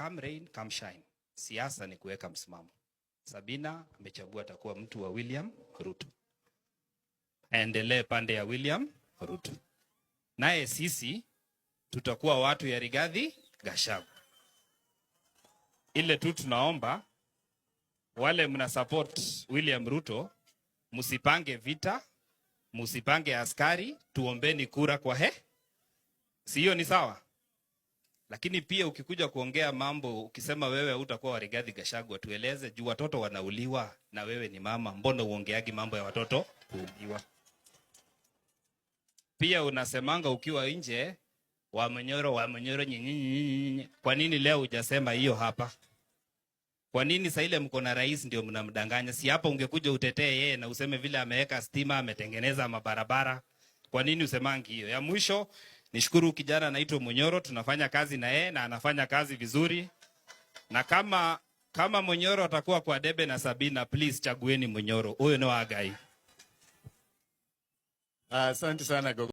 come rain, come shine. Siasa ni kuweka msimamo. Sabina amechagua atakuwa mtu wa William Ruto. Aendelee pande ya William Ruto. Naye sisi tutakuwa watu ya Rigathi Gachagua. Ile tu tunaomba wale mna support William Ruto, msipange vita, msipange askari, tuombeni kura kwa Si hiyo ni sawa? Lakini pia ukikuja kuongea mambo, ukisema wewe utakuwa wa Rigathi Gachagua, tueleze juu watoto wanauliwa na wewe ni mama, mbona uongeagi mambo ya watoto kuuliwa? Pia unasemanga ukiwa nje wa Munyoro nyinyi. Kwa nini leo hujasema hiyo hapa? Kwa nini saa ile mko na rais ndio mnamdanganya? Si hapa ungekuja utetee yeye na useme vile ameweka stima, ametengeneza mabarabara. Kwa nini usemangi hiyo? Ya mwisho, nishukuru kijana anaitwa Munyoro, tunafanya kazi na yeye na anafanya kazi vizuri. Na kama Munyoro atakuwa kwa debe na Sabina, please chagueni Munyoro. Huyo no agai. Asante sana Gogo.